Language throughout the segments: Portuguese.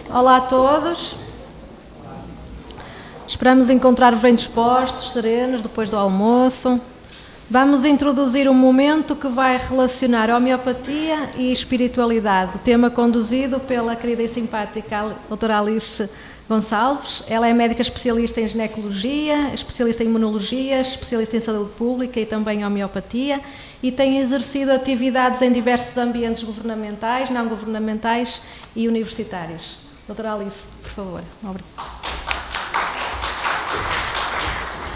Olá a todos. Esperamos encontrar-vos bem dispostos, serenos, depois do almoço. Vamos introduzir um momento que vai relacionar homeopatia e espiritualidade. O tema conduzido pela querida e simpática doutora Alice Gonçalves. Ela é médica especialista em ginecologia, especialista em imunologia, especialista em saúde pública e também em homeopatia, e tem exercido atividades em diversos ambientes governamentais, não governamentais e universitários. Doutora Alice, por favor. Obrigada.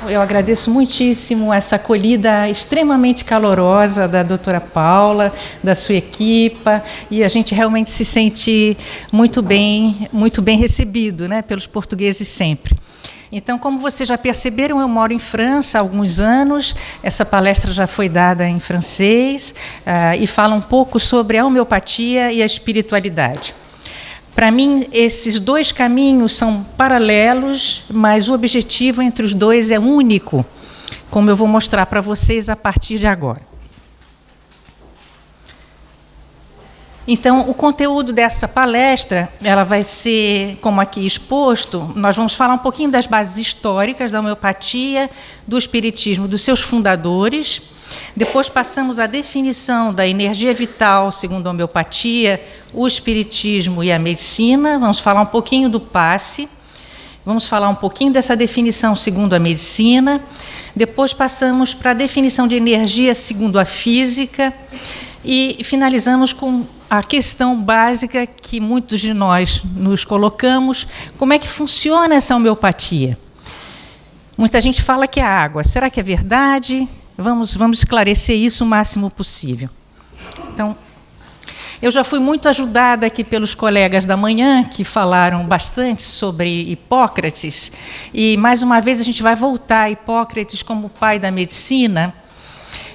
Eu agradeço muitíssimo essa acolhida extremamente calorosa da doutora Paula, da sua equipa, e a gente realmente se sente muito bem recebido, né, pelos portugueses sempre. Então, como vocês já perceberam, eu moro em França há alguns anos, essa palestra já foi dada em francês, e fala um pouco sobre a homeopatia e a espiritualidade. Para mim, esses dois caminhos são paralelos, mas o objetivo entre os dois é único, como eu vou mostrar para vocês a partir de agora. Então, o conteúdo dessa palestra, ela vai ser, como aqui exposto, nós vamos falar um pouquinho das bases históricas da homeopatia, do espiritismo, dos seus fundadores. Depois passamos à definição da energia vital, segundo a homeopatia, o espiritismo e a medicina. Vamos falar um pouquinho do passe. Vamos falar um pouquinho dessa definição segundo a medicina. Depois passamos para a definição de energia segundo a física. E finalizamos com a questão básica que muitos de nós nos colocamos: como é que funciona essa homeopatia? Muita gente fala que é água. Será que é verdade? Vamos esclarecer isso o máximo possível. Então, eu já fui muito ajudada aqui pelos colegas da manhã, que falaram bastante sobre Hipócrates, e, mais uma vez, a gente vai voltar a Hipócrates como o pai da medicina,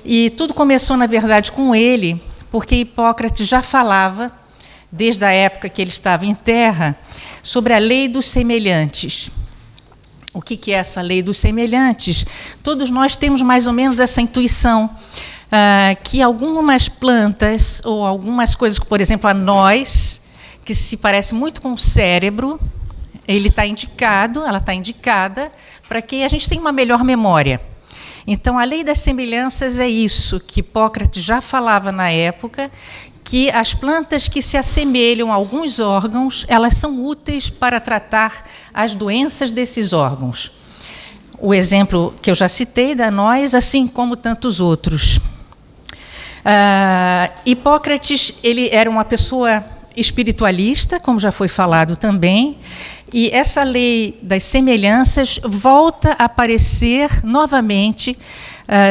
e tudo começou, na verdade, com ele, porque Hipócrates já falava, desde a época que ele estava em terra, sobre a lei dos semelhantes. O que é essa lei dos semelhantes? Todos nós temos mais ou menos essa intuição que algumas plantas ou algumas coisas, por exemplo, a noz, que se parece muito com o cérebro, ela está indicada para que a gente tenha uma melhor memória. Então, a lei das semelhanças é isso, que Hipócrates já falava na época, que as plantas que se assemelham a alguns órgãos, elas são úteis para tratar as doenças desses órgãos. O exemplo que eu já citei da noz, assim como tantos outros. Hipócrates, ele era uma pessoa espiritualista, como já foi falado também, e essa lei das semelhanças volta a aparecer novamente,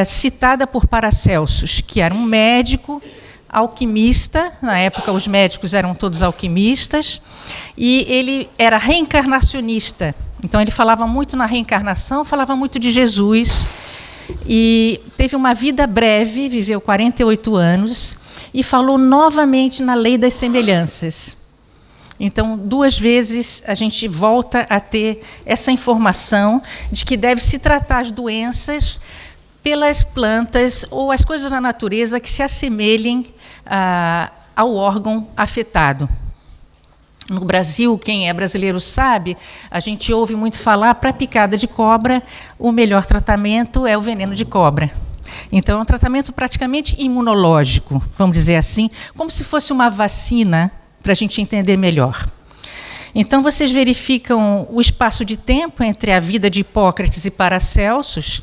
citada por Paracelsus, que era um médico alquimista. Na época os médicos eram todos alquimistas, e ele era reencarnacionista. Então ele falava muito na reencarnação, falava muito de Jesus, e teve uma vida breve, viveu 48 anos, e falou novamente na lei das semelhanças. Então, 2 vezes a gente volta a ter essa informação de que deve se tratar as doenças pelas plantas ou as coisas da natureza que se assemelhem ao órgão afetado. No Brasil, quem é brasileiro sabe, a gente ouve muito falar, para picada de cobra, o melhor tratamento é o veneno de cobra. Então, é um tratamento praticamente imunológico, vamos dizer assim, como se fosse uma vacina, para a gente entender melhor. Então, vocês verificam o espaço de tempo entre a vida de Hipócrates e Paracelsus.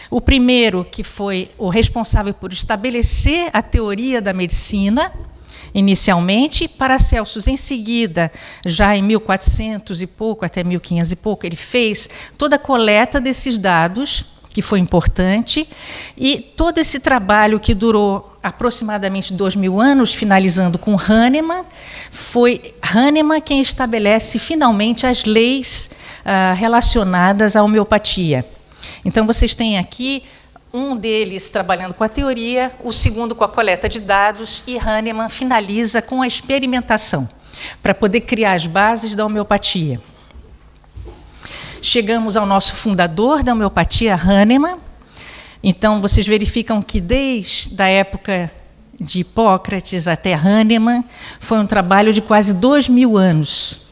O primeiro, que foi o responsável por estabelecer a teoria da medicina, inicialmente. Paracelsus, em seguida, já em 1400 e pouco, até 1500 e pouco, ele fez toda a coleta desses dados, que foi importante, e todo esse trabalho que durou aproximadamente 2000 anos, finalizando com Hahnemann, foi Hahnemann quem estabelece finalmente as leis relacionadas à homeopatia. Então, vocês têm aqui um deles trabalhando com a teoria, o segundo com a coleta de dados, e Hahnemann finaliza com a experimentação, para poder criar as bases da homeopatia. Chegamos ao nosso fundador da homeopatia, Hahnemann. Então, vocês verificam que desde a época de Hipócrates até Hahnemann foi um trabalho de quase 2000 anos.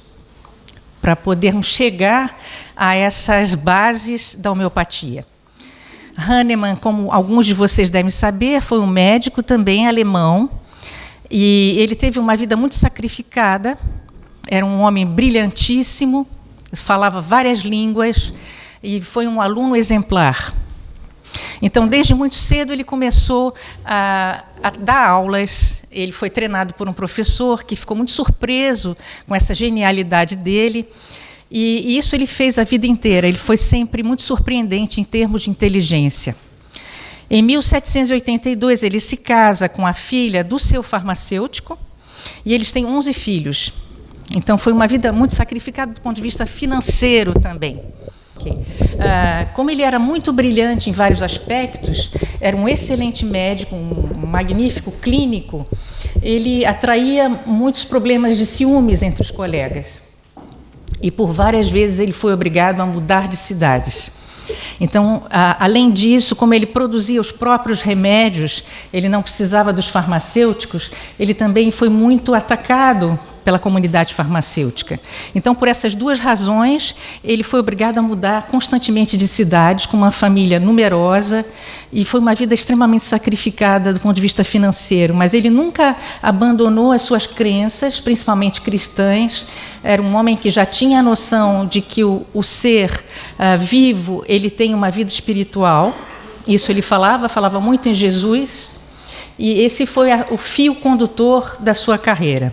para podermos chegar a essas bases da homeopatia. Hahnemann, como alguns de vocês devem saber, foi um médico também alemão, e ele teve uma vida muito sacrificada, era um homem brilhantíssimo, falava várias línguas e foi um aluno exemplar. Então, desde muito cedo, ele começou a dar aulas. Ele foi treinado por um professor que ficou muito surpreso com essa genialidade dele. E isso ele fez a vida inteira. Ele foi sempre muito surpreendente em termos de inteligência. Em 1782, ele se casa com a filha do seu farmacêutico e eles têm 11 filhos. Então, foi uma vida muito sacrificada do ponto de vista financeiro também. Como ele era muito brilhante em vários aspectos, era um excelente médico, um magnífico clínico, ele atraía muitos problemas de ciúmes entre os colegas. E por várias vezes ele foi obrigado a mudar de cidades. Então, além disso, como ele produzia os próprios remédios, ele não precisava dos farmacêuticos, ele também foi muito atacado pela comunidade farmacêutica. Então, por essas duas razões, ele foi obrigado a mudar constantemente de cidades, com uma família numerosa, e foi uma vida extremamente sacrificada do ponto de vista financeiro, mas ele nunca abandonou as suas crenças, principalmente cristãs. Era um homem que já tinha a noção de que o ser vivo, ele tem uma vida espiritual. Isso ele falava muito em Jesus, e esse foi o fio condutor da sua carreira.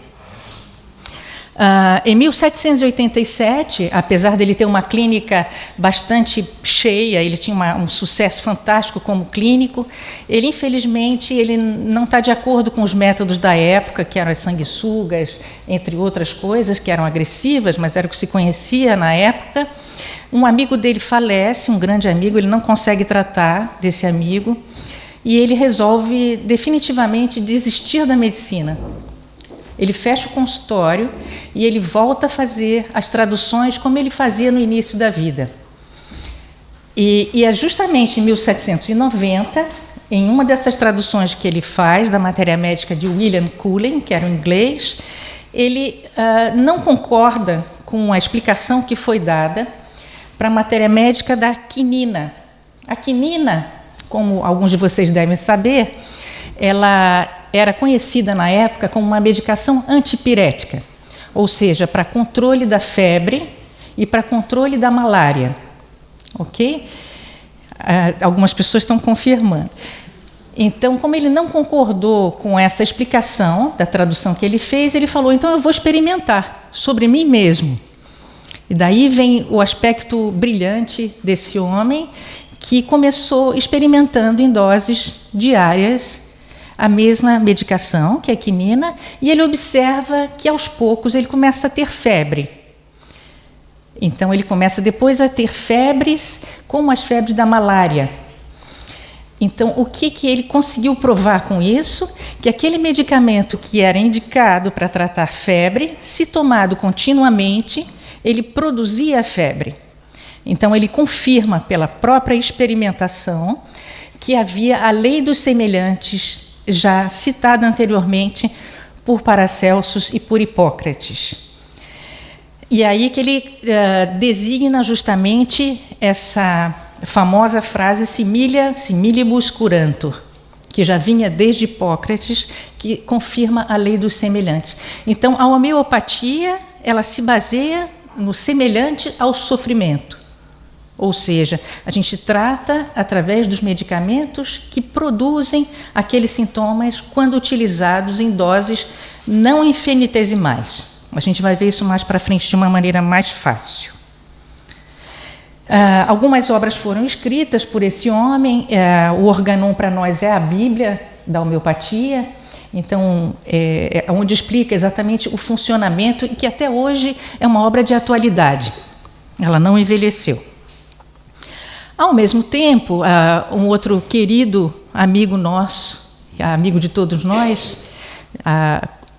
Em 1787, apesar dele ter uma clínica bastante cheia, ele tinha um sucesso fantástico como clínico, ele, infelizmente, ele não está de acordo com os métodos da época, que eram as sanguessugas, entre outras coisas, que eram agressivas, mas era o que se conhecia na época. Um amigo dele falece, um grande amigo, ele não consegue tratar desse amigo, e ele resolve definitivamente desistir da medicina. Ele fecha o consultório e ele volta a fazer as traduções como ele fazia no início da vida. E é justamente em 1790, em uma dessas traduções que ele faz da matéria médica de William Cullen, que era um inglês, ele não concorda com a explicação que foi dada para a matéria médica da quinina. A quinina, como alguns de vocês devem saber, ela era conhecida na época como uma medicação antipirética, ou seja, para controle da febre e para controle da malária. Ok? Algumas pessoas estão confirmando. Então, como ele não concordou com essa explicação da tradução que ele fez, ele falou, então eu vou experimentar sobre mim mesmo. E daí vem o aspecto brilhante desse homem, que começou experimentando em doses diárias a mesma medicação, que é a quinina, e ele observa que, aos poucos, ele começa a ter febre. Então, ele começa depois a ter febres, como as febres da malária. Então, o que ele conseguiu provar com isso? Que aquele medicamento que era indicado para tratar febre, se tomado continuamente, ele produzia a febre. Então, ele confirma, pela própria experimentação, que havia a lei dos semelhantes, já citada anteriormente por Paracelsus e por Hipócrates. E aí que ele designa justamente essa famosa frase similia similibus curantur, que já vinha desde Hipócrates, que confirma a lei dos semelhantes. Então, a homeopatia, ela se baseia no semelhante ao sofrimento. Ou seja, a gente trata através dos medicamentos que produzem aqueles sintomas quando utilizados em doses não infinitesimais. A gente vai ver isso mais para frente de uma maneira mais fácil. Algumas obras foram escritas por esse homem. O Organon para nós é a Bíblia da homeopatia. Então, é onde explica exatamente o funcionamento e que até hoje é uma obra de atualidade. Ela não envelheceu. Ao mesmo tempo, um outro querido amigo nosso, amigo de todos nós,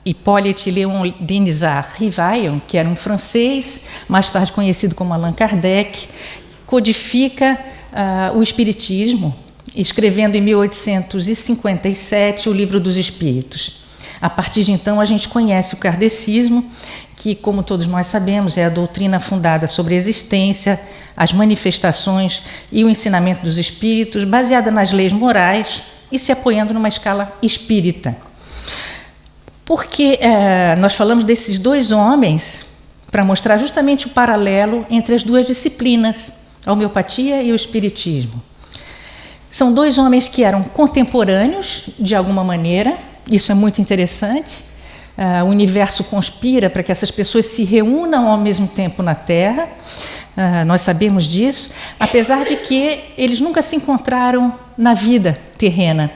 Hippolyte Léon Denisard Rivaillon, que era um francês, mais tarde conhecido como Allan Kardec, codifica o Espiritismo, escrevendo em 1857 o Livro dos Espíritos. A partir de então, a gente conhece o kardecismo, que, como todos nós sabemos, é a doutrina fundada sobre a existência, as manifestações e o ensinamento dos espíritos, baseada nas leis morais e se apoiando numa escala espírita. Porque nós falamos desses dois homens para mostrar justamente o paralelo entre as duas disciplinas, a homeopatia e o espiritismo. São dois homens que eram contemporâneos, de alguma maneira, isso é muito interessante. O universo conspira para que essas pessoas se reúnam ao mesmo tempo na Terra, nós sabemos disso, apesar de que eles nunca se encontraram na vida terrena.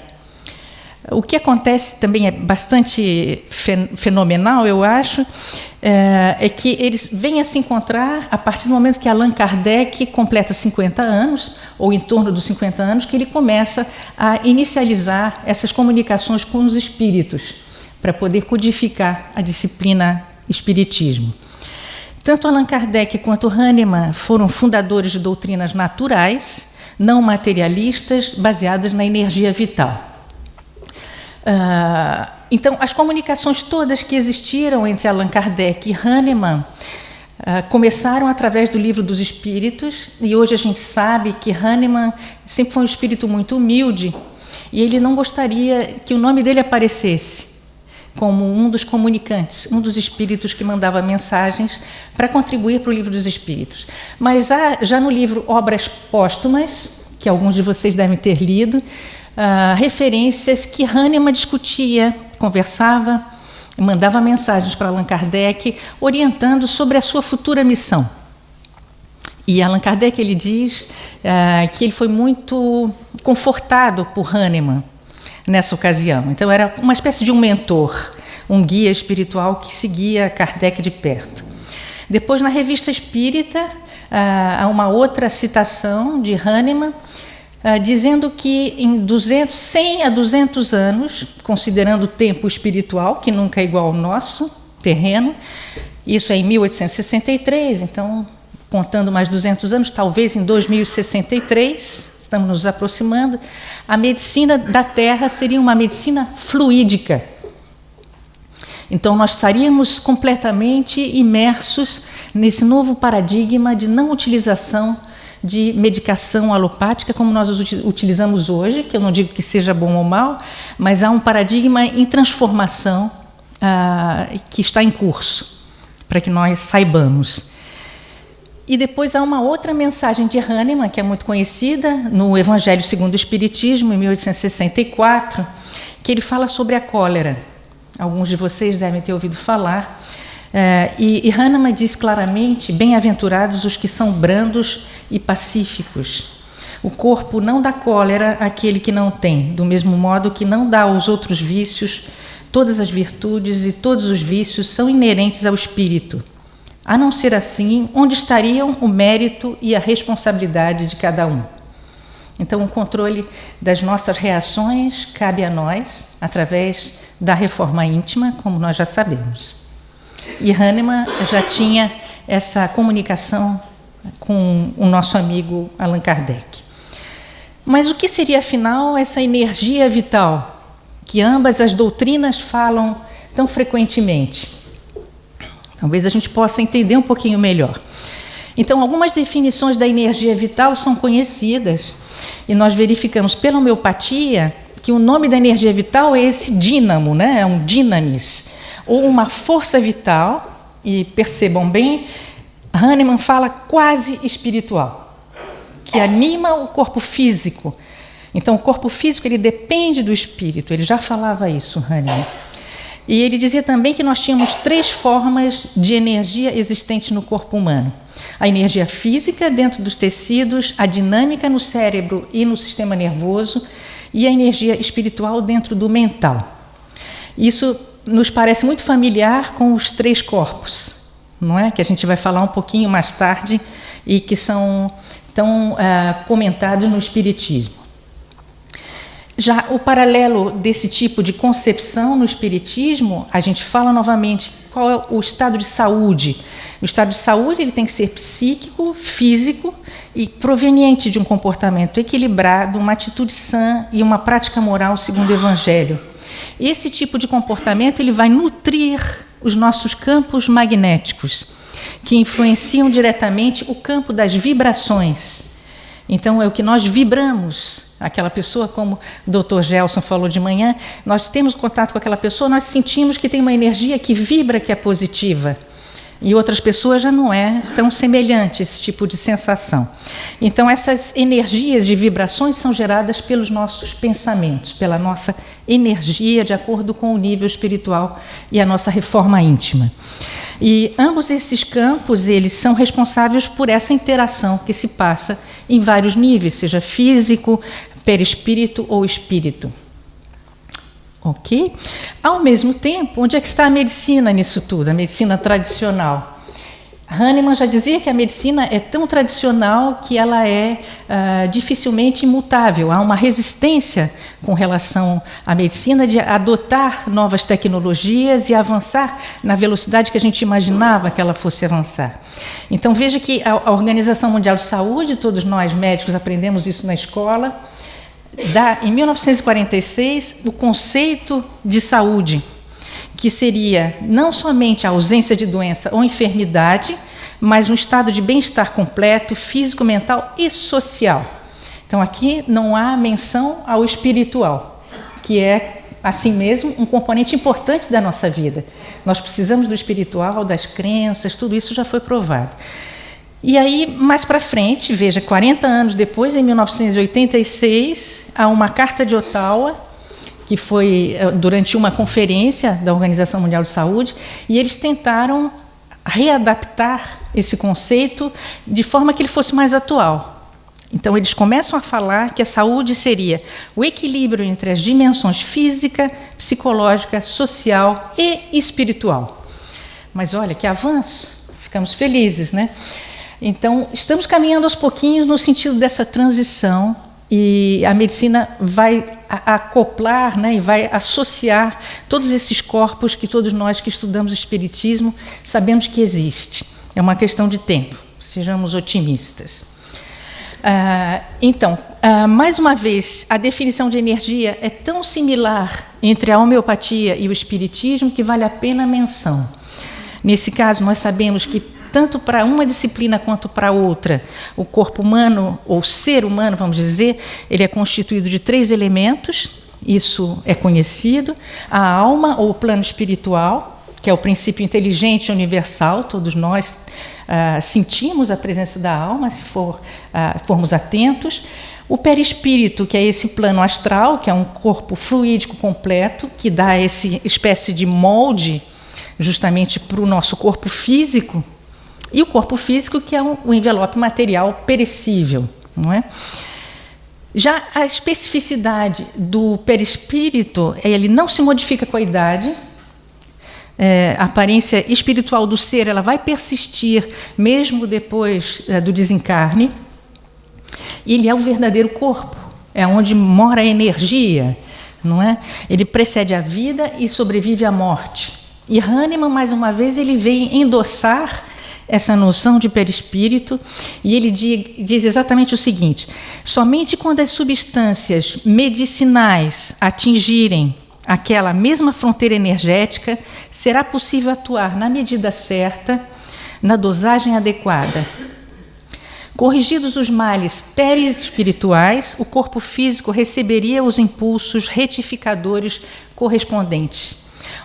O que acontece também é bastante fenomenal, eu acho, é que eles vêm a se encontrar a partir do momento que Allan Kardec completa 50 anos, ou em torno dos 50 anos, que ele começa a inicializar essas comunicações com os espíritos, para poder codificar a disciplina espiritismo. Tanto Allan Kardec quanto Hahnemann foram fundadores de doutrinas naturais, não materialistas, baseadas na energia vital. Então, as comunicações todas que existiram entre Allan Kardec e Hahnemann começaram através do Livro dos Espíritos, e hoje a gente sabe que Hahnemann sempre foi um espírito muito humilde, e ele não gostaria que o nome dele aparecesse como um dos comunicantes, um dos espíritos que mandava mensagens para contribuir para o Livro dos Espíritos. Mas há, já no livro Obras Póstumas, que alguns de vocês devem ter lido, referências que Hahnemann discutia, conversava, mandava mensagens para Allan Kardec, orientando sobre a sua futura missão. E Allan Kardec, ele diz que ele foi muito confortado por Hahnemann nessa ocasião. Então, era uma espécie de um mentor, um guia espiritual que seguia Kardec de perto. Depois, na Revista Espírita, há uma outra citação de Hahnemann, dizendo que em 100 a 200 anos, considerando o tempo espiritual, que nunca é igual ao nosso terreno, isso é em 1863, então, contando mais 200 anos, talvez em 2063, estamos nos aproximando, a medicina da Terra seria uma medicina fluídica. Então, nós estaríamos completamente imersos nesse novo paradigma de não utilização de medicação alopática, como nós utilizamos hoje, que eu não digo que seja bom ou mal, mas há um paradigma em transformação que está em curso, para que nós saibamos. E depois há uma outra mensagem de Hahnemann, que é muito conhecida, no Evangelho segundo o Espiritismo, em 1864, que ele fala sobre a cólera. Alguns de vocês devem ter ouvido falar. E Hahnemann diz claramente: bem-aventurados os que são brandos e pacíficos. O corpo não dá cólera àquele que não tem, do mesmo modo que não dá aos outros vícios. Todas as virtudes e todos os vícios são inerentes ao espírito. A não ser assim, onde estariam o mérito e a responsabilidade de cada um? Então, o controle das nossas reações cabe a nós, através da reforma íntima, como nós já sabemos. E Hahnemann já tinha essa comunicação com o nosso amigo Allan Kardec. Mas o que seria, afinal, essa energia vital que ambas as doutrinas falam tão frequentemente? Talvez a gente possa entender um pouquinho melhor. Então, algumas definições da energia vital são conhecidas, e nós verificamos pela homeopatia que o nome da energia vital é esse dínamo, né? É um dinamis, ou uma força vital, e percebam bem, Hahnemann fala quase espiritual, que anima o corpo físico. Então, o corpo físico ele depende do espírito, ele já falava isso, Hahnemann. E ele dizia também que nós tínhamos 3 formas de energia existentes no corpo humano. A energia física dentro dos tecidos, a dinâmica no cérebro e no sistema nervoso, e a energia espiritual dentro do mental. Isso nos parece muito familiar com os 3 corpos, não é? Que a gente vai falar um pouquinho mais tarde e que são tão comentados no Espiritismo. Já o paralelo desse tipo de concepção no Espiritismo, a gente fala novamente qual é o estado de saúde. O estado de saúde ele tem que ser psíquico, físico e proveniente de um comportamento equilibrado, uma atitude sã e uma prática moral segundo o Evangelho. Esse tipo de comportamento ele vai nutrir os nossos campos magnéticos, que influenciam diretamente o campo das vibrações. Então, é o que nós vibramos. Aquela pessoa, como o Dr. Gelson falou de manhã, nós temos contato com aquela pessoa, nós sentimos que tem uma energia que vibra, que é positiva. E outras pessoas já não é tão semelhante esse tipo de sensação. Então, essas energias de vibrações são geradas pelos nossos pensamentos, pela nossa energia, de acordo com o nível espiritual e a nossa reforma íntima. E ambos esses campos, eles são responsáveis por essa interação que se passa em vários níveis, seja físico, perispírito ou espírito. Ok? Ao mesmo tempo, onde é que está a medicina nisso tudo, a medicina tradicional? Hahnemann já dizia que a medicina é tão tradicional que ela é dificilmente imutável. Há uma resistência com relação à medicina de adotar novas tecnologias e avançar na velocidade que a gente imaginava que ela fosse avançar. Então, veja que a Organização Mundial de Saúde, todos nós médicos aprendemos isso na escola, dá, em 1946, o conceito de saúde, que seria não somente a ausência de doença ou enfermidade, mas um estado de bem-estar completo, físico, mental e social. Então, aqui não há menção ao espiritual, que é, assim mesmo, um componente importante da nossa vida. Nós precisamos do espiritual, das crenças, tudo isso já foi provado. E aí, mais para frente, veja, 40 anos depois, em 1986, há uma Carta de Ottawa, que foi durante uma conferência da Organização Mundial de Saúde, e eles tentaram readaptar esse conceito de forma que ele fosse mais atual. Então, eles começam a falar que a saúde seria o equilíbrio entre as dimensões física, psicológica, social e espiritual. Mas olha, que avanço! Ficamos felizes, né? Então, estamos caminhando aos pouquinhos no sentido dessa transição e a medicina vai acoplar, né, e vai associar todos esses corpos que todos nós que estudamos o espiritismo sabemos que existe. É uma questão de tempo, sejamos otimistas. Então, mais uma vez, a definição de energia é tão similar entre a homeopatia e o espiritismo que vale a pena a menção. Nesse caso, nós sabemos que tanto para uma disciplina quanto para outra, o corpo humano, ou ser humano, vamos dizer, ele é constituído de 3 elementos, isso é conhecido: a alma, ou o plano espiritual, que é o princípio inteligente universal, todos nós sentimos a presença da alma, se formos atentos. O perispírito, que é esse plano astral, que é um corpo fluídico completo, que dá essa espécie de molde justamente para o nosso corpo físico. E o corpo físico, que é o envelope material perecível, não é? Já a especificidade do perispírito, ele não se modifica com a idade. A aparência espiritual do ser, ela vai persistir mesmo depois do desencarne. E ele é o verdadeiro corpo, é onde mora a energia, não é? Ele precede a vida e sobrevive à morte. E Hahnemann, mais uma vez, ele vem endossar essa noção de perispírito, e ele diz exatamente o seguinte: somente quando as substâncias medicinais atingirem aquela mesma fronteira energética, será possível atuar na medida certa, na dosagem adequada. Corrigidos os males perispirituais, o corpo físico receberia os impulsos retificadores correspondentes.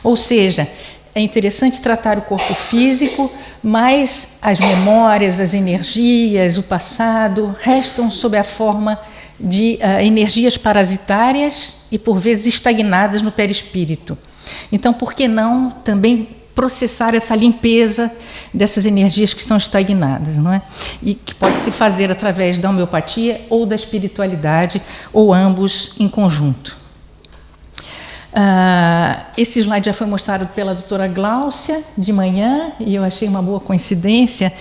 Ou seja, é interessante tratar o corpo físico, mas as memórias, as energias, o passado restam sob a forma de energias parasitárias e, por vezes, estagnadas no perispírito. Então, por que não também processar essa limpeza dessas energias que estão estagnadas, não é? E que pode se fazer através da homeopatia ou da espiritualidade, ou ambos em conjunto. Esse slide já foi mostrado pela doutora Gláucia de manhã, e eu achei uma boa coincidência,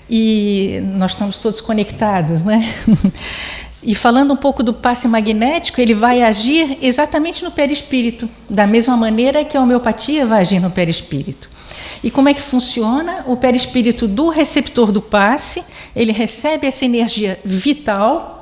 e nós estamos todos conectados, né? E falando um pouco do passe magnético, ele vai agir exatamente no perispírito, da mesma maneira que a homeopatia vai agir no perispírito. E como é que funciona? O perispírito do receptor do passe, ele recebe essa energia vital,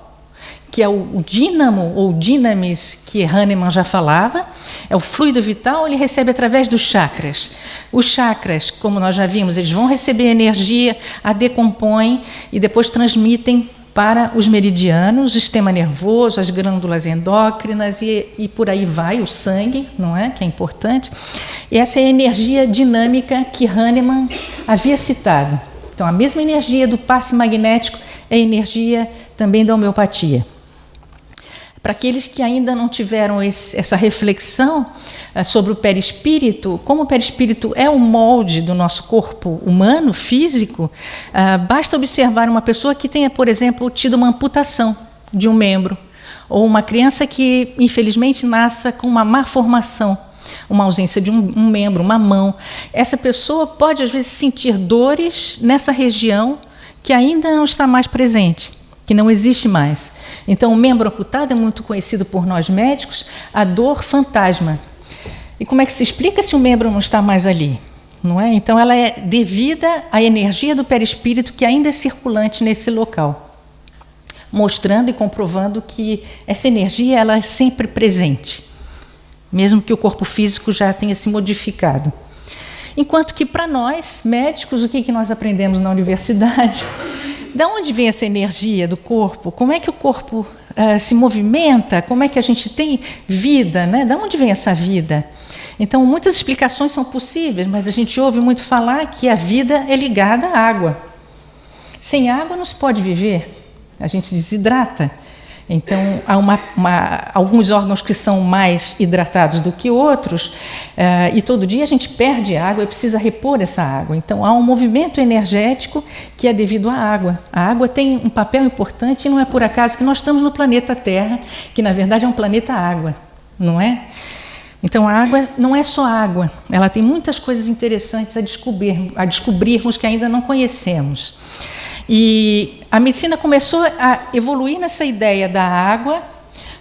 que é o dínamo ou dinamis que Hahnemann já falava. É o fluido vital, ele recebe através dos chakras. Os chakras, como nós já vimos, eles vão receber energia, a decompõem e depois transmitem para os meridianos, o sistema nervoso, as glândulas endócrinas e por aí vai, o sangue, não é? Que é importante. E essa é a energia dinâmica que Hahnemann havia citado. Então, a mesma energia do passe magnético é a energia também da homeopatia. Para aqueles que ainda não tiveram essa reflexão sobre o perispírito, como o perispírito é o molde do nosso corpo humano, físico, basta observar uma pessoa que tenha, por exemplo, tido uma amputação de um membro, ou uma criança que, infelizmente, nasça com uma má formação, uma ausência de um membro, uma mão. Essa pessoa pode, às vezes, sentir dores nessa região que ainda não está mais presente, que não existe mais. Então, o membro amputado é muito conhecido por nós médicos, a dor fantasma. E como é que se explica se o membro não está mais ali? Não é? Então, ela é devida à energia do perispírito que ainda é circulante nesse local, mostrando e comprovando que essa energia ela é sempre presente, mesmo que o corpo físico já tenha se modificado. Enquanto que, para nós, médicos, o que nós aprendemos na universidade? De onde vem essa energia do corpo? Como é que o corpo se movimenta? Como é que a gente tem vida? Né? De onde vem essa vida? Então, muitas explicações são possíveis, mas a gente ouve muito falar que a vida é ligada à água. Sem água não se pode viver, a gente desidrata. Então, há alguns órgãos que são mais hidratados do que outros, e todo dia a gente perde água e precisa repor essa água. Então, há um movimento energético que é devido à água. A água tem um papel importante e não é por acaso que nós estamos no planeta Terra, que na verdade é um planeta água, não é? Então, a água não é só água, ela tem muitas coisas interessantes a descobrirmos que ainda não conhecemos. E a medicina começou a evoluir nessa ideia da água,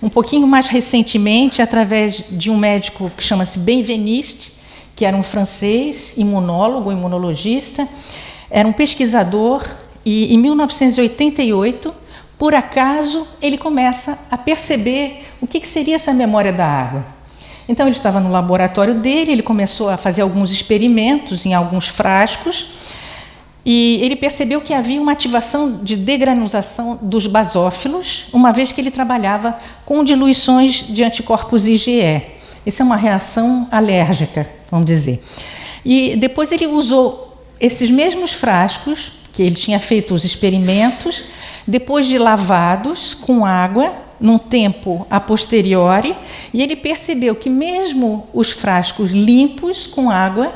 um pouquinho mais recentemente, através de um médico que chama-se Benveniste, que era um francês, imunólogo, imunologista, era um pesquisador, e em 1988, por acaso, ele começa a perceber o que seria essa memória da água. Então, ele estava no laboratório dele, ele começou a fazer alguns experimentos em alguns frascos, e ele percebeu que havia uma ativação de degranulação dos basófilos, uma vez que ele trabalhava com diluições de anticorpos IgE. Isso é uma reação alérgica, vamos dizer. E depois ele usou esses mesmos frascos, que ele tinha feito os experimentos, depois de lavados com água, num tempo a posteriori, e ele percebeu que mesmo os frascos limpos com água,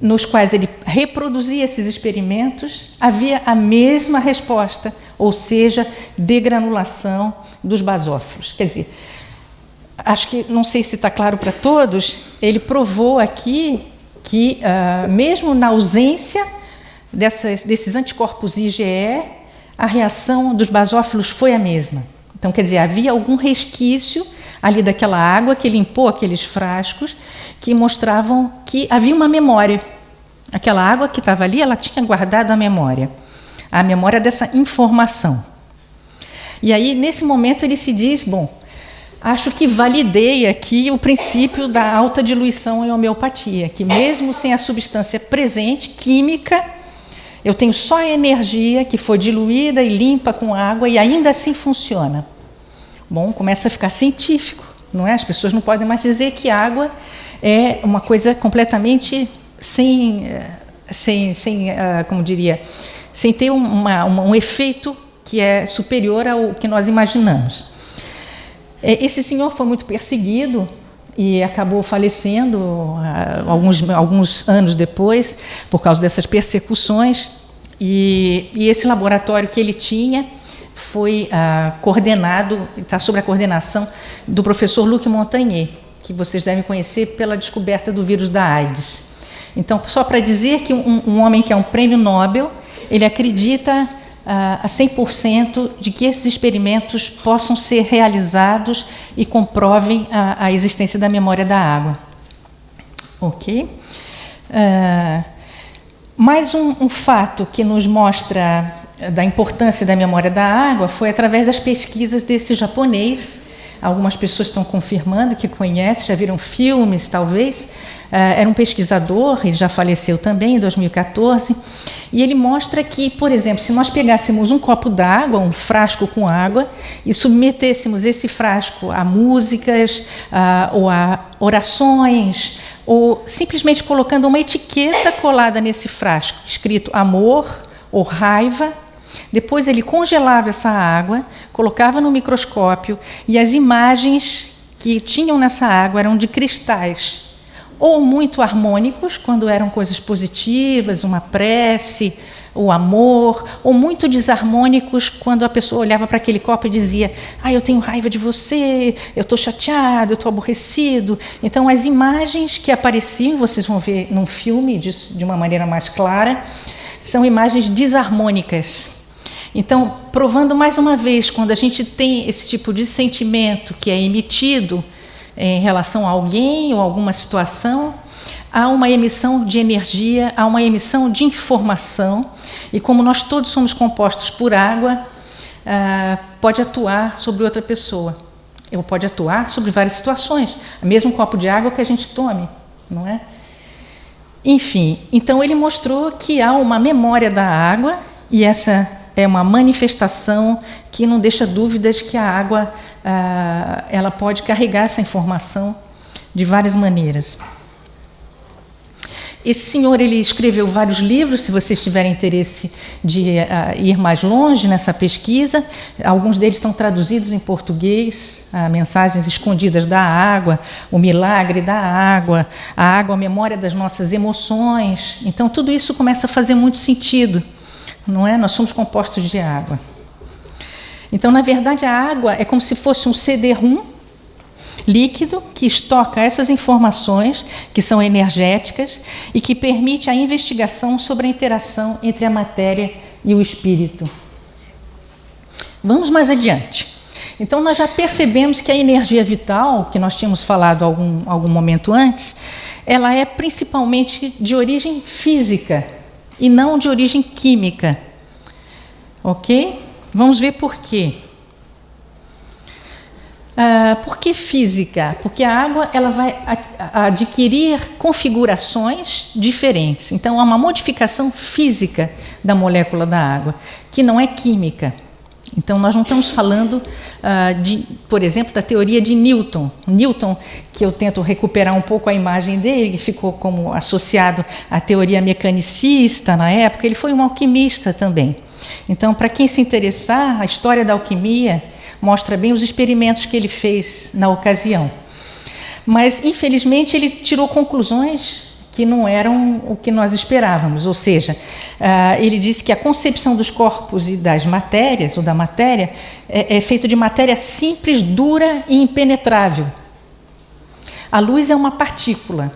nos quais ele reproduzia esses experimentos, havia a mesma resposta, ou seja, degranulação dos basófilos. Quer dizer, acho que, não sei se está claro para todos, ele provou aqui que, mesmo na ausência desses anticorpos IgE, a reação dos basófilos foi a mesma. Então, quer dizer, havia algum resquício ali daquela água que limpou aqueles frascos, que mostravam que havia uma memória. Aquela água que estava ali, ela tinha guardado a memória dessa informação. E aí, nesse momento, ele se diz, bom, acho que validei aqui o princípio da alta diluição em homeopatia, que mesmo sem a substância presente, química, eu tenho só a energia que foi diluída e limpa com água e ainda assim funciona. Bom, começa a ficar científico, não é? As pessoas não podem mais dizer que água é uma coisa completamente sem ter um efeito que é superior ao que nós imaginamos. Esse senhor foi muito perseguido e acabou falecendo alguns anos depois, por causa dessas persecuções, e esse laboratório que ele tinha foi coordenado, está sob a coordenação do professor Luc Montagnier, que vocês devem conhecer pela descoberta do vírus da AIDS. Então, só para dizer que um homem que é um prêmio Nobel, ele acredita a 100% de que esses experimentos possam ser realizados e comprovem a existência da memória da água. Ok? Mais um fato que nos mostra da importância da memória da água foi através das pesquisas desse japonês, algumas pessoas estão confirmando que conhecem, já viram filmes, talvez. Era um pesquisador, ele já faleceu também em 2014, e ele mostra que, por exemplo, se nós pegássemos um copo d'água, um frasco com água, e submetêssemos esse frasco a músicas, ou a orações, ou simplesmente colocando uma etiqueta colada nesse frasco, escrito amor ou raiva, depois ele congelava essa água, colocava no microscópio, e as imagens que tinham nessa água eram de cristais, ou muito harmônicos, quando eram coisas positivas, uma prece, o amor, ou muito desarmônicos, quando a pessoa olhava para aquele copo e dizia: eu tenho raiva de você, eu estou chateado, eu estou aborrecido. Então, as imagens que apareciam, vocês vão ver num filme de uma maneira mais clara, são imagens desarmônicas. Então, provando mais uma vez, quando a gente tem esse tipo de sentimento que é emitido em relação a alguém ou alguma situação, há uma emissão de energia, há uma emissão de informação, e como nós todos somos compostos por água, pode atuar sobre outra pessoa, ou pode atuar sobre várias situações, mesmo um copo de água que a gente tome, não é? Enfim, então ele mostrou que há uma memória da água, e essa é uma manifestação que não deixa dúvidas que a água ela pode carregar essa informação de várias maneiras. Esse senhor, ele escreveu vários livros, se vocês tiverem interesse de ir mais longe nessa pesquisa. Alguns deles estão traduzidos em português, Mensagens Escondidas da Água, O Milagre da Água, a Água, a Memória das Nossas Emoções. Então, tudo isso começa a fazer muito sentido, não é? Nós somos compostos de água. Então, na verdade, a água é como se fosse um CD-ROM líquido que estoca essas informações que são energéticas e que permite a investigação sobre a interação entre a matéria e o espírito. Vamos mais adiante. Então, nós já percebemos que a energia vital, que nós tínhamos falado algum momento antes, ela é principalmente de origem física e não de origem química. Ok? Vamos ver por quê. Por que física? Porque a água ela vai adquirir configurações diferentes. Então, há uma modificação física da molécula da água, que não é química. Então, nós não estamos falando, por exemplo, da teoria de Newton. Newton, que eu tento recuperar um pouco a imagem dele, que ficou como associado à teoria mecanicista na época, ele foi um alquimista também. Então, para quem se interessar, a história da alquimia mostra bem os experimentos que ele fez na ocasião. Mas, infelizmente, ele tirou conclusões que não eram o que nós esperávamos. Ou seja, ele disse que a concepção dos corpos e das matérias, ou da matéria, é feita de matéria simples, dura e impenetrável. A luz é uma partícula.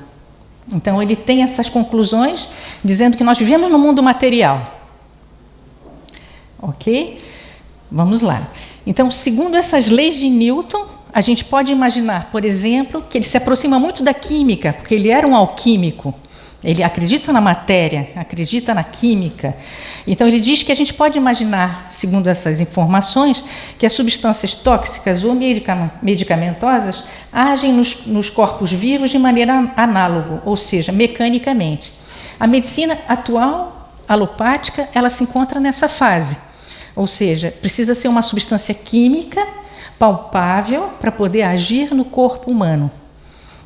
Então, ele tem essas conclusões, dizendo que nós vivemos no mundo material. Ok? Vamos lá. Então, segundo essas leis de Newton, a gente pode imaginar, por exemplo, que ele se aproxima muito da química, porque ele era um alquímico. Ele acredita na matéria, acredita na química. Então, ele diz que a gente pode imaginar, segundo essas informações, que as substâncias tóxicas ou medicamentosas agem nos corpos vivos de maneira análoga, ou seja, mecanicamente. A medicina atual, alopática, ela se encontra nessa fase. Ou seja, precisa ser uma substância química palpável para poder agir no corpo humano.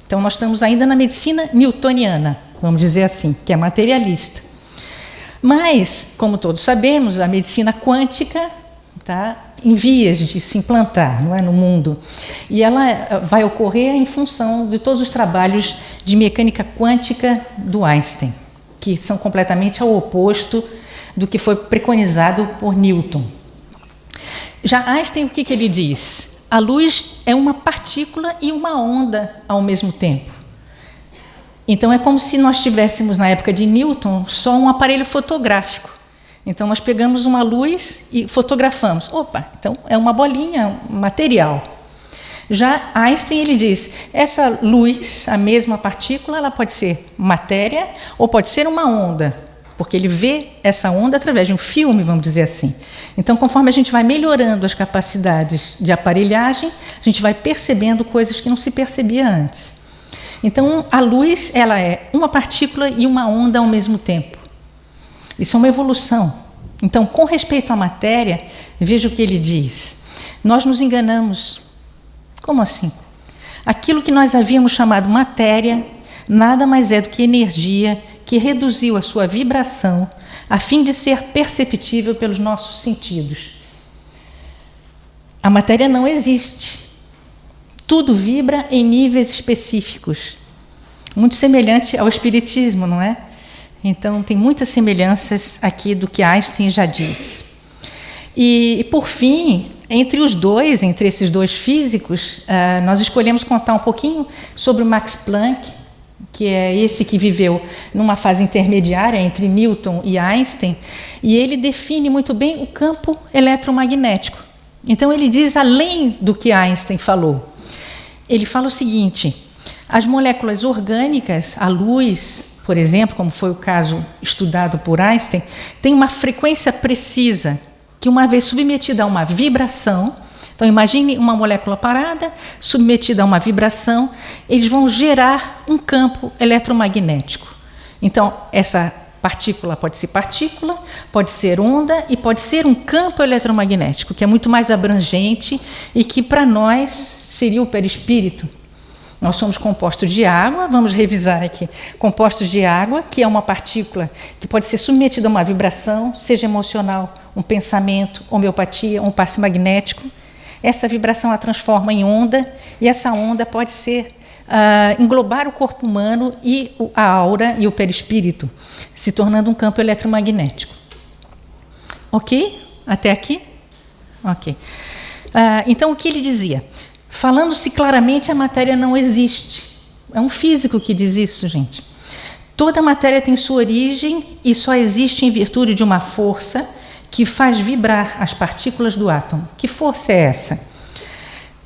Então, nós estamos ainda na medicina newtoniana, vamos dizer assim, que é materialista. Mas, como todos sabemos, a medicina quântica está em vias de se implantar, não é, no mundo. E ela vai ocorrer em função de todos os trabalhos de mecânica quântica do Einstein, que são completamente ao oposto do que foi preconizado por Newton. Já Einstein, o que ele diz? A luz é uma partícula e uma onda ao mesmo tempo. Então, é como se nós tivéssemos, na época de Newton, só um aparelho fotográfico. Então, nós pegamos uma luz e fotografamos. Opa, então é uma bolinha, um material. Já Einstein, ele diz, essa luz, a mesma partícula, ela pode ser matéria ou pode ser uma onda. porque ele vê essa onda através de um filme, vamos dizer assim. Então, conforme a gente vai melhorando as capacidades de aparelhagem, a gente vai percebendo coisas que não se percebia antes. Então, a luz, ela é uma partícula e uma onda ao mesmo tempo. Isso é uma evolução. Então, com respeito à matéria, veja o que ele diz. Nós nos enganamos. Como assim? Aquilo que nós havíamos chamado matéria, nada mais é do que energia que reduziu a sua vibração a fim de ser perceptível pelos nossos sentidos. A matéria não existe. Tudo vibra em níveis específicos. Muito semelhante ao espiritismo, não é? Então, tem muitas semelhanças aqui do que Einstein já diz. E, por fim, entre esses dois físicos, nós escolhemos contar um pouquinho sobre o Max Planck, que é esse que viveu numa fase intermediária entre Newton e Einstein, e ele define muito bem o campo eletromagnético. Então, ele diz além do que Einstein falou. Ele fala o seguinte: as moléculas orgânicas, a luz, por exemplo, como foi o caso estudado por Einstein, tem uma frequência precisa, que uma vez submetida a uma vibração, então imagine uma molécula parada, submetida a uma vibração, eles vão gerar um campo eletromagnético. Então, essa partícula, pode ser onda e pode ser um campo eletromagnético, que é muito mais abrangente e que para nós seria o perispírito. Nós somos compostos de água, vamos revisar aqui. Compostos de água, que é uma partícula que pode ser submetida a uma vibração, seja emocional, um pensamento, homeopatia, um passe magnético. Essa vibração a transforma em onda, e essa onda pode ser englobar o corpo humano e a aura e o perispírito, se tornando um campo eletromagnético. Ok? Até aqui? Ok. Então, o que ele dizia? Falando-se claramente, a matéria não existe. É um físico que diz isso, gente. Toda matéria tem sua origem e só existe em virtude de uma força que faz vibrar as partículas do átomo. Que força é essa?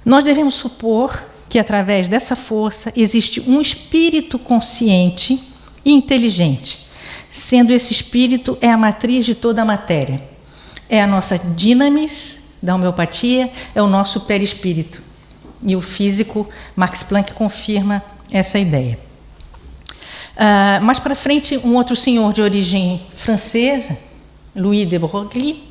Nós devemos supor que, através dessa força, existe um espírito consciente e inteligente, sendo esse espírito a matriz de toda a matéria. É a nossa dinamis da homeopatia, é o nosso perispírito. E o físico Max Planck confirma essa ideia. Mais para frente, um outro senhor de origem francesa, Louis de Broglie,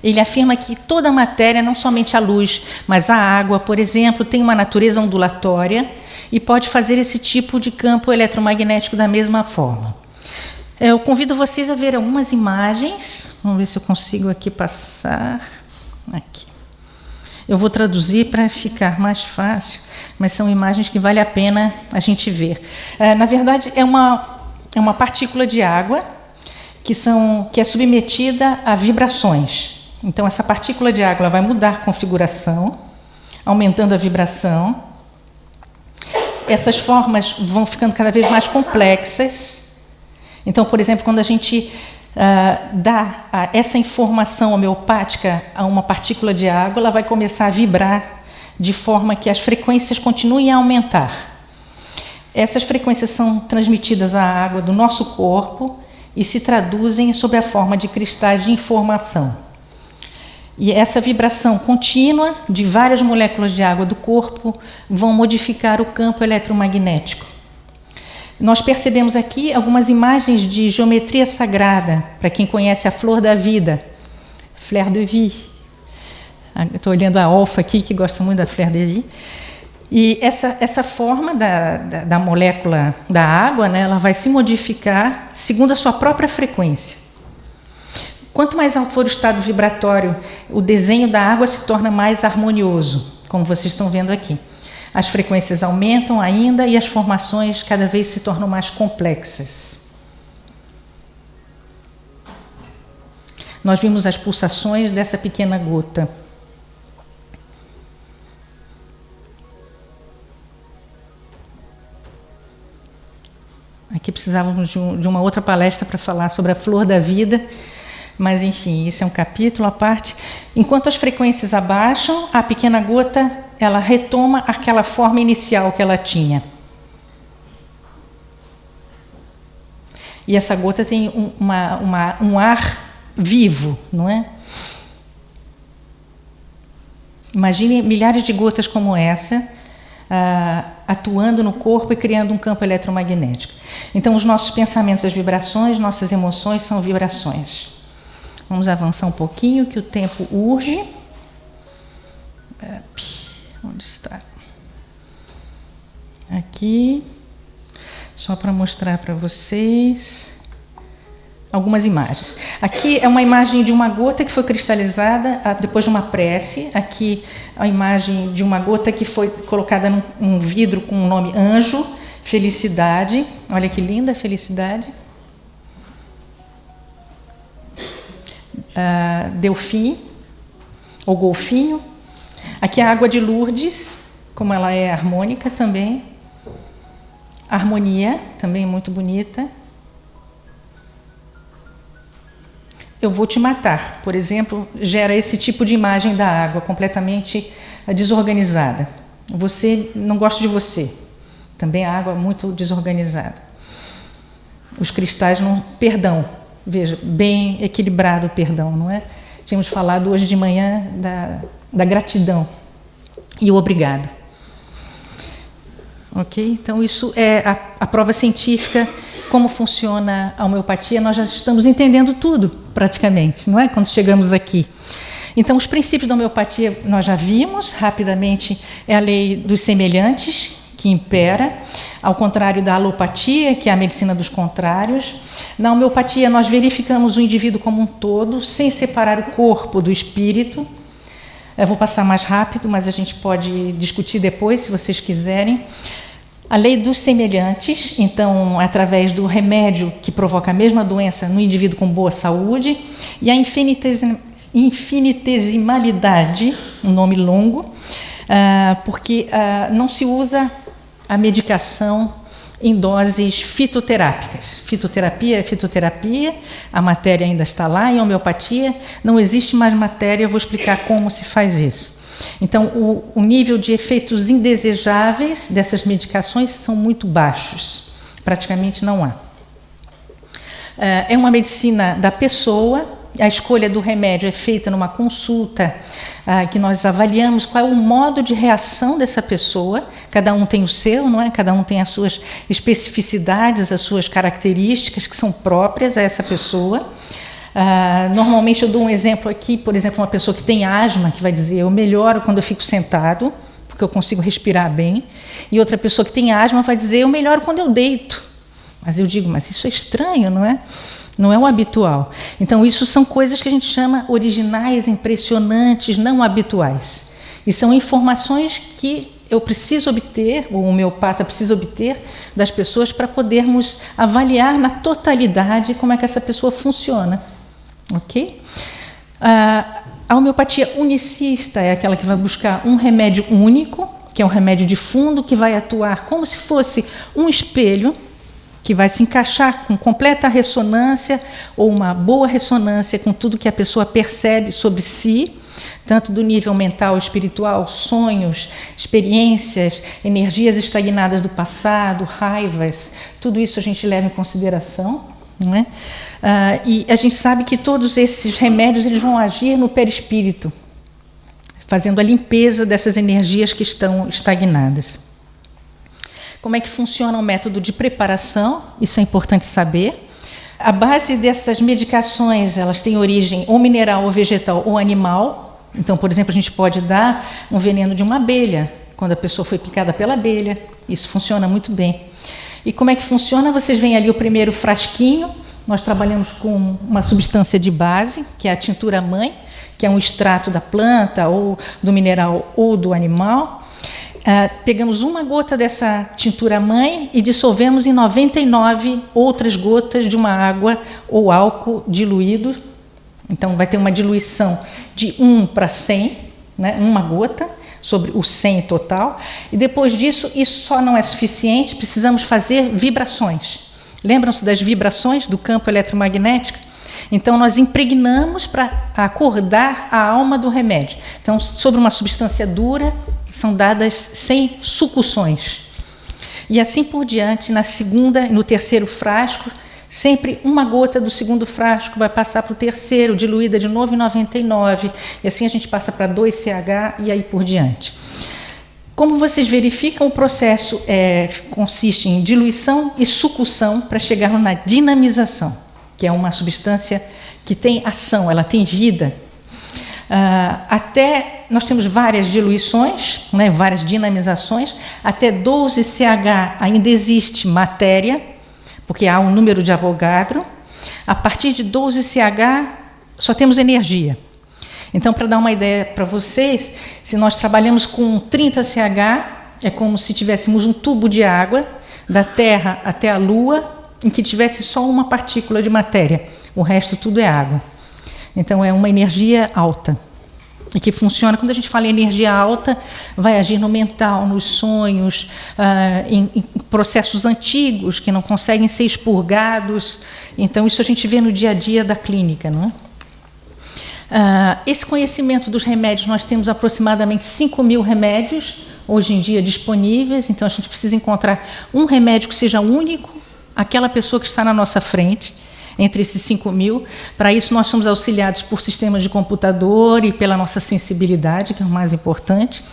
ele afirma que toda a matéria, não somente a luz, mas a água, por exemplo, tem uma natureza ondulatória e pode fazer esse tipo de campo eletromagnético da mesma forma. Eu convido vocês a ver algumas imagens. Vamos ver se eu consigo aqui passar. Aqui. Eu vou traduzir para ficar mais fácil, mas são imagens que vale a pena a gente ver. Na verdade, é uma partícula de água que é submetida a vibrações. Então, essa partícula de água vai mudar a configuração, aumentando a vibração. Essas formas vão ficando cada vez mais complexas. Então, por exemplo, quando a gente dá essa informação homeopática a uma partícula de água, ela vai começar a vibrar de forma que as frequências continuem a aumentar. Essas frequências são transmitidas à água do nosso corpo e se traduzem sob a forma de cristais de informação. E essa vibração contínua de várias moléculas de água do corpo vão modificar o campo eletromagnético. Nós percebemos aqui algumas imagens de geometria sagrada, para quem conhece a flor da vida, fleur de vie. Estou olhando a Olfa aqui, que gosta muito da fleur de vie. E essa forma da molécula da água, né, ela vai se modificar segundo a sua própria frequência. Quanto mais alto for o estado vibratório, o desenho da água se torna mais harmonioso, como vocês estão vendo aqui. As frequências aumentam ainda e as formações cada vez se tornam mais complexas. Nós vimos as pulsações dessa pequena gota. Aqui precisávamos de uma outra palestra para falar sobre a flor da vida, mas, enfim, isso é um capítulo à parte. Enquanto as frequências abaixam, a pequena gota ela retoma aquela forma inicial que ela tinha. E essa gota tem um ar vivo, não é? Imagine milhares de gotas como essa, atuando no corpo e criando um campo eletromagnético. Então, os nossos pensamentos, as vibrações, nossas emoções são vibrações. Vamos avançar um pouquinho, que o tempo urge. Onde está? Aqui. Só para mostrar para vocês algumas imagens. Aqui é uma imagem de uma gota que foi cristalizada depois de uma prece. Aqui a imagem de uma gota que foi colocada num vidro com o nome Anjo, Felicidade. Olha que linda, Felicidade. Delfim, ou golfinho. Aqui a água de Lourdes, como ela é harmônica também. Harmonia, também muito bonita. Eu vou te matar, por exemplo, gera esse tipo de imagem da água, completamente desorganizada. Você, não gosto de você. Também a água muito desorganizada. Os cristais, perdão, veja, bem equilibrado o perdão, não é? Tínhamos falado hoje de manhã da gratidão e o obrigado. Ok? Então, isso é a prova científica, como funciona a homeopatia. Nós já estamos entendendo tudo, praticamente, não é? Quando chegamos aqui. Então, os princípios da homeopatia nós já vimos, rapidamente, é a lei dos semelhantes, que impera, ao contrário da alopatia, que é a medicina dos contrários. Na homeopatia, nós verificamos o indivíduo como um todo, sem separar o corpo do espírito. Eu vou passar mais rápido, mas a gente pode discutir depois, se vocês quiserem. A lei dos semelhantes, então, através do remédio que provoca a mesma doença no indivíduo com boa saúde, e a infinitesimalidade, um nome longo, porque não se usa a medicação em doses fitoterápicas. Fitoterapia é fitoterapia, a matéria ainda está lá. Em homeopatia não existe mais matéria, eu vou explicar como se faz isso. Então, o nível de efeitos indesejáveis dessas medicações são muito baixos, praticamente não há. É uma medicina da pessoa. A escolha do remédio é feita numa consulta que nós avaliamos qual é o modo de reação dessa pessoa. Cada um tem o seu, não é? Cada um tem as suas especificidades, as suas características que são próprias a essa pessoa. Normalmente eu dou um exemplo aqui, por exemplo, uma pessoa que tem asma, que vai dizer, eu melhoro quando eu fico sentado, porque eu consigo respirar bem. E outra pessoa que tem asma vai dizer, eu melhoro quando eu deito. Mas eu digo, mas isso é estranho, não é? Não é o habitual. Então, isso são coisas que a gente chama originais, impressionantes, não habituais. E são informações que eu preciso obter, ou o homeopata precisa obter, das pessoas para podermos avaliar na totalidade como é que essa pessoa funciona. Ok? A homeopatia unicista é aquela que vai buscar um remédio único, que é um remédio de fundo, que vai atuar como se fosse um espelho, que vai se encaixar com completa ressonância ou uma boa ressonância com tudo que a pessoa percebe sobre si, tanto do nível mental, espiritual, sonhos, experiências, energias estagnadas do passado, raivas, tudo isso a gente leva em consideração, não é? E a gente sabe que todos esses remédios eles vão agir no perispírito, fazendo a limpeza dessas energias que estão estagnadas. Como é que funciona o método de preparação? Isso é importante saber. A base dessas medicações, elas têm origem ou mineral, ou vegetal, ou animal. Então, por exemplo, a gente pode dar um veneno de uma abelha, quando a pessoa foi picada pela abelha. Isso funciona muito bem. E como é que funciona? Vocês veem ali o primeiro frasquinho. Nós trabalhamos com uma substância de base, que é a tintura-mãe, que é um extrato da planta, ou do mineral, ou do animal. Pegamos uma gota dessa tintura-mãe e dissolvemos em 99 outras gotas de uma água ou álcool diluído. Então, vai ter uma diluição de 1 para 100, né? Uma gota sobre o 100 total. E depois disso, isso só não é suficiente, precisamos fazer vibrações. Lembram-se das vibrações do campo eletromagnético? Então, nós impregnamos para acordar a alma do remédio. Então, sobre uma substância dura, são dadas 100 sucções. E assim por diante, no terceiro frasco, Sempre uma gota do segundo frasco vai passar para o terceiro, diluída de novo em 99, e assim a gente passa para 2CH e aí por diante. Como vocês verificam, o processo consiste em diluição e sucção para chegar na dinamização, que é uma substância que tem ação, ela tem vida. Até nós temos várias diluições, né, várias dinamizações, até 12CH ainda existe matéria, porque há um número de Avogadro. A partir de 12CH só temos energia. Então, para dar uma ideia para vocês, se nós trabalhamos com 30CH, é como se tivéssemos um tubo de água da Terra até a Lua, em que tivesse só uma partícula de matéria, o resto tudo é água. Então, é uma energia alta. E que funciona, quando a gente fala em energia alta, vai agir no mental, nos sonhos, em processos antigos que não conseguem ser expurgados. Então, isso a gente vê no dia a dia da clínica, não é? Esse conhecimento dos remédios, nós temos aproximadamente 5.000 remédios hoje em dia disponíveis, então a gente precisa encontrar um remédio que seja único àquela pessoa que está na nossa frente, entre esses 5.000. Para isso, nós somos auxiliados por sistemas de computador e pela nossa sensibilidade, que é o mais importante.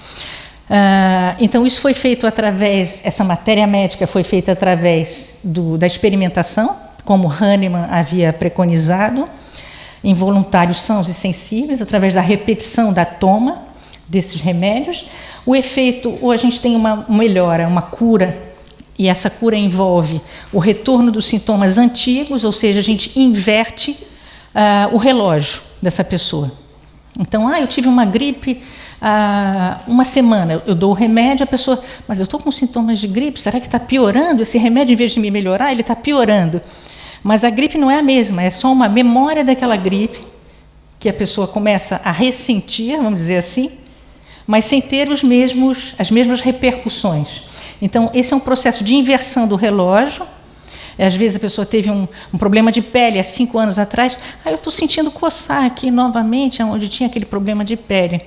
Então, isso foi feito através, essa matéria médica foi feita através da experimentação, como Hahnemann havia preconizado, em voluntários sãos e sensíveis, através da repetição da toma desses remédios. O efeito, ou a gente tem uma melhora, uma cura, e essa cura envolve o retorno dos sintomas antigos, ou seja, a gente inverte o relógio dessa pessoa. Então, eu tive uma gripe há uma semana, eu dou o remédio, a pessoa, mas eu estou com sintomas de gripe, será que está piorando? Esse remédio, em vez de me melhorar, ele está piorando. Mas a gripe não é a mesma, é só uma memória daquela gripe, que a pessoa começa a ressentir, vamos dizer assim, mas sem ter as mesmas repercussões. Então, esse é um processo de inversão do relógio. Às vezes a pessoa teve um problema de pele há 5 anos atrás. Eu estou sentindo coçar aqui novamente, onde tinha aquele problema de pele.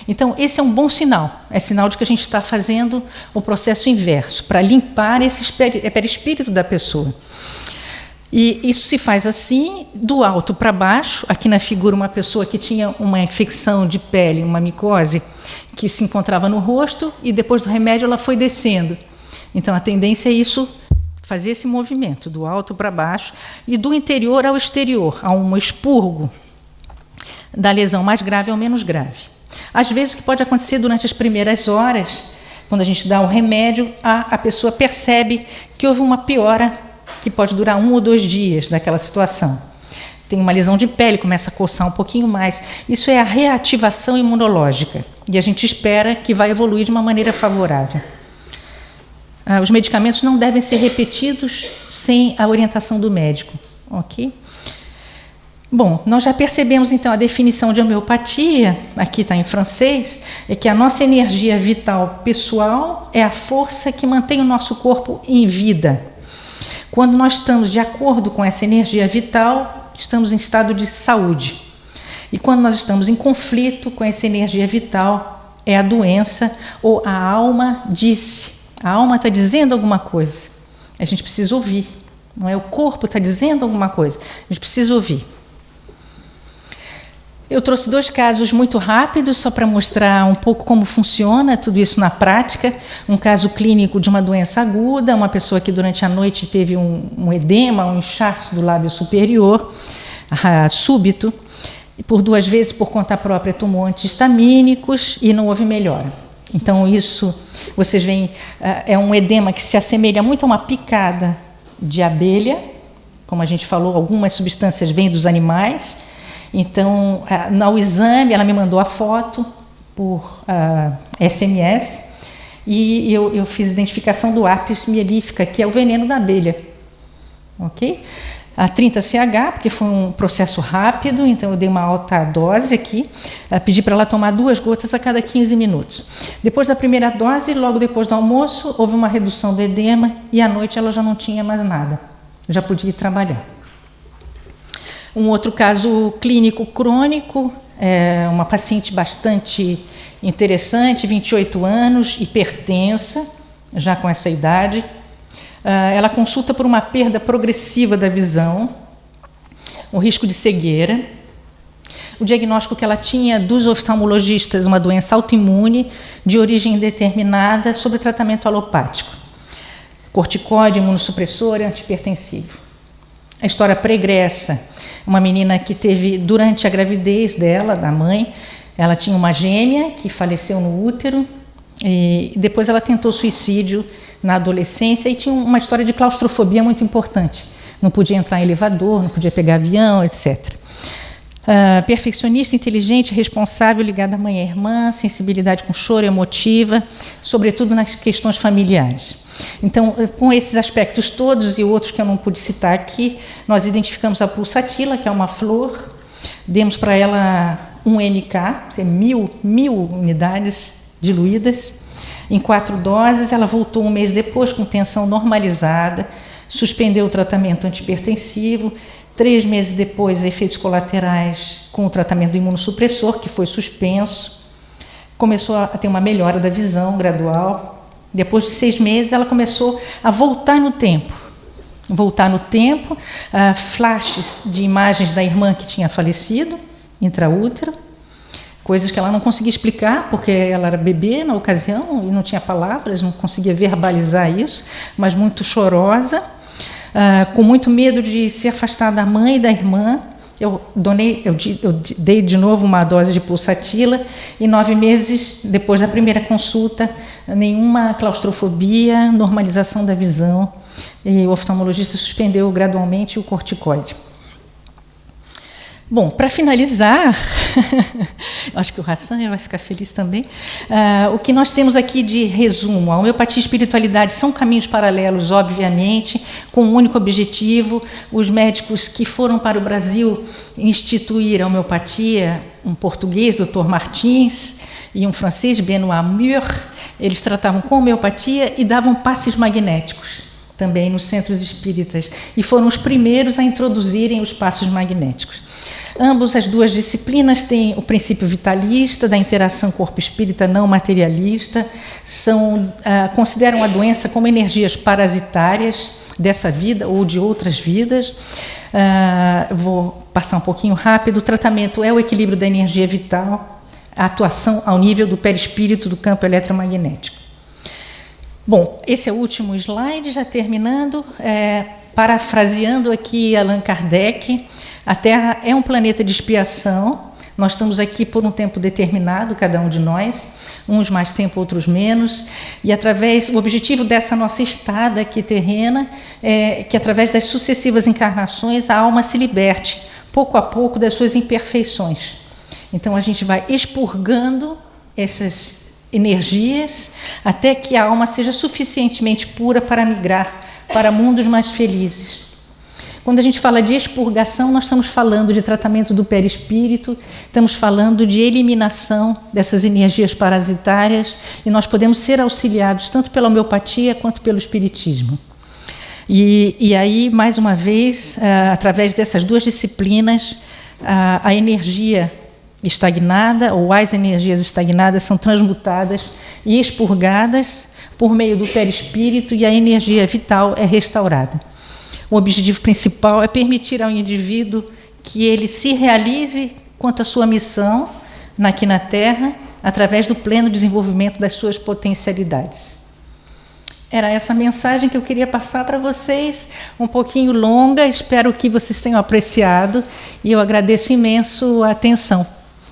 Então, esse é um bom sinal. É sinal de que a gente está fazendo o processo inverso, para limpar esse perispírito da pessoa. E isso se faz assim, do alto para baixo. Aqui na figura, uma pessoa que tinha uma infecção de pele, uma micose, que se encontrava no rosto, e depois do remédio ela foi descendo. Então, a tendência é isso, fazer esse movimento, do alto para baixo, e do interior ao exterior, a um expurgo da lesão mais grave ou menos grave. Às vezes, o que pode acontecer durante as primeiras horas, quando a gente dá o remédio, a pessoa percebe que houve uma piora, que pode durar 1 ou 2 dias daquela situação. Tem uma lesão de pele, começa a coçar um pouquinho mais. Isso é a reativação imunológica. E a gente espera que vai evoluir de uma maneira favorável. Os medicamentos não devem ser repetidos sem a orientação do médico. Ok? Bom, nós já percebemos, então, a definição de homeopatia, aqui está em francês, é que a nossa energia vital pessoal é a força que mantém o nosso corpo em vida. Quando nós estamos de acordo com essa energia vital, estamos em estado de saúde. E quando nós estamos em conflito com essa energia vital, é a doença, ou a alma disse. A alma está dizendo alguma coisa. A gente precisa ouvir. Não é? O corpo está dizendo alguma coisa. A gente precisa ouvir. Eu trouxe 2 casos muito rápidos, só para mostrar um pouco como funciona tudo isso na prática. Um caso clínico de uma doença aguda, uma pessoa que durante a noite teve um edema, um inchaço do lábio superior, súbito, e por 2 vezes, por conta própria, tomou antihistamínicos e não houve melhora. Então, isso, vocês veem, é um edema que se assemelha muito a uma picada de abelha. Como a gente falou, algumas substâncias vêm dos animais. Então, no exame, ela me mandou a foto por SMS e eu fiz identificação do Apis mellifera, que é o veneno da abelha. Ok? A 30CH, porque foi um processo rápido, então eu dei uma alta dose aqui, pedi para ela tomar 2 gotas a cada 15 minutos. Depois da primeira dose, logo depois do almoço, houve uma redução do edema e à noite ela já não tinha mais nada, já podia ir trabalhar. Um outro caso clínico crônico, uma paciente bastante interessante, 28 anos, hipertensa, já com essa idade. Ela consulta por uma perda progressiva da visão, o risco de cegueira. O diagnóstico que ela tinha dos oftalmologistas, uma doença autoimune de origem indeterminada, sob tratamento alopático. Corticóide, imunossupressor e antihipertensivo. A história pregressa, uma menina que teve, durante a gravidez dela, da mãe, ela tinha uma gêmea que faleceu no útero, e depois ela tentou suicídio na adolescência e tinha uma história de claustrofobia muito importante. Não podia entrar em elevador, não podia pegar avião, etc. Perfeccionista, inteligente, responsável, ligada à mãe e à irmã, sensibilidade com choro, emotiva, sobretudo nas questões familiares. Então, com esses aspectos todos e outros que eu não pude citar aqui, nós identificamos a pulsatila, que é uma flor, demos para ela um MK, 1000 unidades diluídas, em 4 doses. Ela voltou um mês depois com tensão normalizada, suspendeu o tratamento antihipertensivo. 3 meses depois, efeitos colaterais com o tratamento do imunossupressor, que foi suspenso. Começou a ter uma melhora da visão gradual. Depois de 6 meses, ela começou a voltar no tempo. Flashes de imagens da irmã que tinha falecido, intraútero, coisas que ela não conseguia explicar, porque ela era bebê na ocasião e não tinha palavras, não conseguia verbalizar isso, mas muito chorosa. Com muito medo de se afastar da mãe e da irmã, eu dei de novo uma dose de pulsatila e 9 meses depois da primeira consulta, nenhuma claustrofobia, normalização da visão, e o oftalmologista suspendeu gradualmente o corticoide. Bom, para finalizar, acho que o Hassan vai ficar feliz também, o que nós temos aqui de resumo: a homeopatia e a espiritualidade são caminhos paralelos, obviamente, com um único objetivo. Os médicos que foram para o Brasil instituir a homeopatia, um português, Dr. Martins, e um francês, Benoît Mur, eles tratavam com homeopatia e davam passes magnéticos também nos centros espíritas, e foram os primeiros a introduzirem os passos magnéticos. Ambas as duas disciplinas têm o princípio vitalista, da interação corpo-espírita não materialista, consideram a doença como energias parasitárias dessa vida ou de outras vidas. Vou passar um pouquinho rápido. O tratamento é o equilíbrio da energia vital, a atuação ao nível do perispírito do campo eletromagnético. Bom, esse é o último slide, já terminando. Parafraseando aqui Allan Kardec, a Terra é um planeta de expiação. Nós estamos aqui por um tempo determinado, cada um de nós, uns mais tempo, outros menos, e o objetivo dessa nossa estada aqui terrena é que, através das sucessivas encarnações, a alma se liberte, pouco a pouco, das suas imperfeições. Então, a gente vai expurgando essas energias até que a alma seja suficientemente pura para migrar para mundos mais felizes. Quando a gente fala de expurgação, nós estamos falando de tratamento do perispírito, estamos falando de eliminação dessas energias parasitárias, e nós podemos ser auxiliados tanto pela homeopatia quanto pelo espiritismo. E aí, mais uma vez, através dessas duas disciplinas, a energia estagnada, ou as energias estagnadas, são transmutadas e expurgadas por meio do perispírito, e a energia vital é restaurada. O objetivo principal é permitir ao indivíduo que ele se realize quanto à sua missão aqui na Terra, através do pleno desenvolvimento das suas potencialidades. Era essa mensagem que eu queria passar para vocês, um pouquinho longa, espero que vocês tenham apreciado, e eu agradeço imenso a atenção.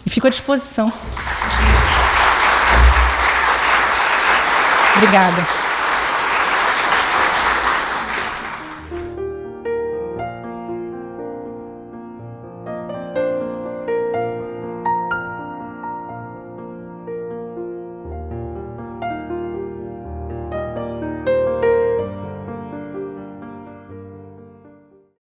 E fico à disposição. Obrigada.